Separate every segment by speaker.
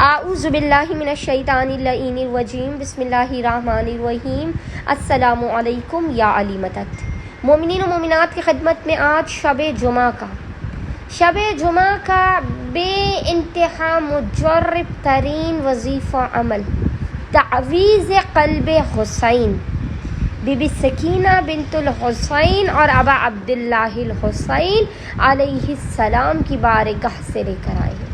Speaker 1: اعوذ باللہ من الشیطان اللعین الرجیم، بسم اللہ الرحمن الرحیم۔ السلام علیکم یا علی مدد۔ مومنین و مومنات کی خدمت میں آج شب جمعہ کا بے انتہا مجرب ترین وظیفہ عمل، تعویذ قلب حسین، بی بی سکینہ بنت الحسین اور ابا عبداللہ الحسین علیہ السلام کی بارگاہ سے لے کر آئے ہیں۔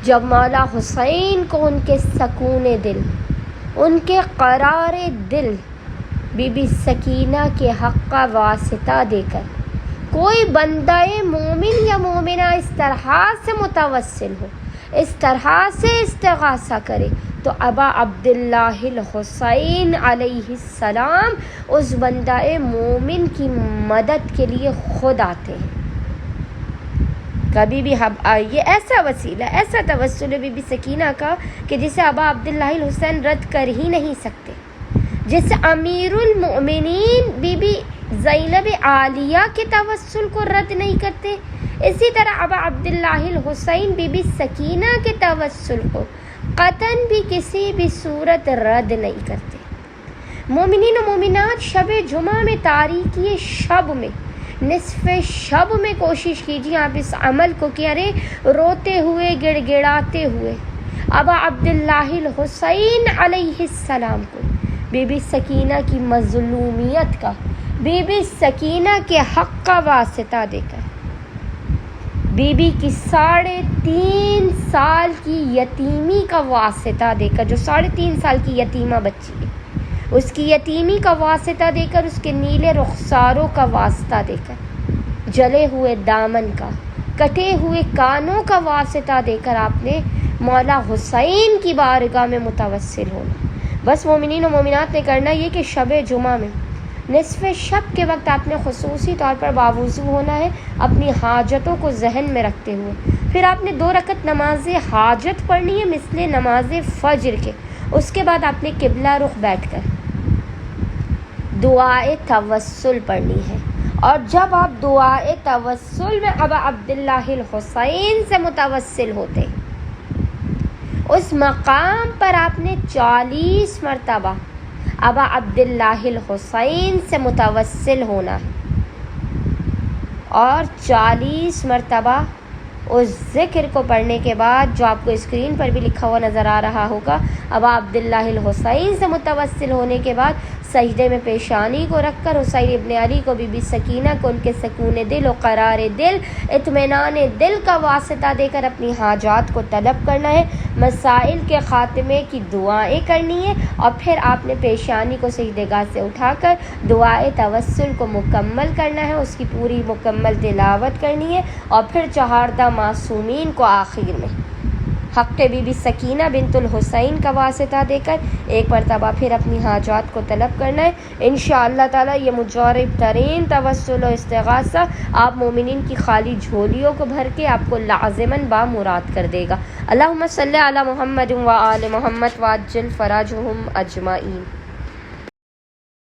Speaker 1: جب مولا حسین کو ان کے سکون دل، ان کے قرار دل بی بی سکینہ کے حق کا واسطہ دے کر کوئی بندہ مومن یا مومنہ اس طرح سے متوسل ہو، اس طرح سے استغاثہ کرے، تو ابا عبداللہ الحسین علیہ السلام اس بندہ مومن کی مدد کے لیے خود آتے ہیں۔ کبھی بھی یہ ایسا وسیلہ، ایسا توسل ہے بی بی سکینہ کا کہ جسے ابا عبداللہ الحسین رد کر ہی نہیں سکتے، جس امیر المؤمنین بی بی زینب عالیہ کے توسل کو رد نہیں کرتے، اسی طرح ابا عبداللہ الحسین بی بی سکینہ کے توسل کو قطعاً بھی کسی بھی صورت رد نہیں کرتے۔ مومنین و مومنات، شب جمعہ میں، تاریکی شب میں، نصف شب میں کوشش کیجیے آپ اس عمل کو کہ ارے روتے ہوئے، گڑ گڑاتے ہوئے ابا عبداللہ الحسین علیہ السلام کو بی بی سکینہ کی مظلومیت کا، بی بی سکینہ کے حق کا واسطہ دے کر، بی بی کی 3.5 سال کی یتیمی کا واسطہ دے کر، جو 3.5 سال کی یتیمہ بچی ہے، اس کی یتیمی کا واسطہ دے کر، اس کے نیلے رخساروں کا واسطہ دے کر، جلے ہوئے دامن کا، کٹے ہوئے کانوں کا واسطہ دے کر آپ نے مولا حسین کی بارگاہ میں متوسل ہونا۔ بس مومنین و مومنات نے کرنا یہ کہ شب جمعہ میں نصف شب کے وقت آپ نے خصوصی طور پر باوضو ہونا ہے، اپنی حاجتوں کو ذہن میں رکھتے ہوئے۔ پھر آپ نے 2 رکعت نماز حاجت پڑھنی ہے مثل نماز فجر کے۔ اس کے بعد آپ نے قبلہ رخ بیٹھ کر دعائے توسل پڑھنی ہے، اور جب آپ دعائے توسل میں ابا عبداللہ الحسین سے متوسل ہوتے، اس مقام پر آپ نے 40 مرتبہ ابا عبداللہ الحسین سے متوسل ہونا ہے، اور 40 مرتبہ اس ذکر کو پڑھنے کے بعد جو آپ کو اسکرین پر بھی لکھا ہوا نظر آ رہا ہوگا، ابا عبداللہ الحسین سے متوسل ہونے کے بعد سجدے میں پیشانی کو رکھ کر حسین ابن علی کو، بی بی سکینہ کو ان کے سکون دل و قرار دل، اطمینان دل کا واسطہ دے کر اپنی حاجات کو طلب کرنا ہے، مسائل کے خاتمے کی دعائیں کرنی ہے، اور پھر آپ نے پیشانی کو سجدگاہ سے اٹھا کر دعائے توسل کو مکمل کرنا ہے، اس کی پوری مکمل تلاوت کرنی ہے، اور پھر 4 معصومین کو آخر میں حق بی بی سکینہ بنت الحسین کا واسطہ دے کر ایک مرتبہ پھر اپنی حاجات کو طلب کرنا ہے۔ انشاءاللہ تعالی یہ مجرب ترین توسل و استغاثہ آپ مومنین کی خالی جھولیوں کو بھر کے آپ کو لازماً بامراد کر دے گا۔ اللہم صلی علی محمد و آل محمد وعجل فرجہم اجمعین۔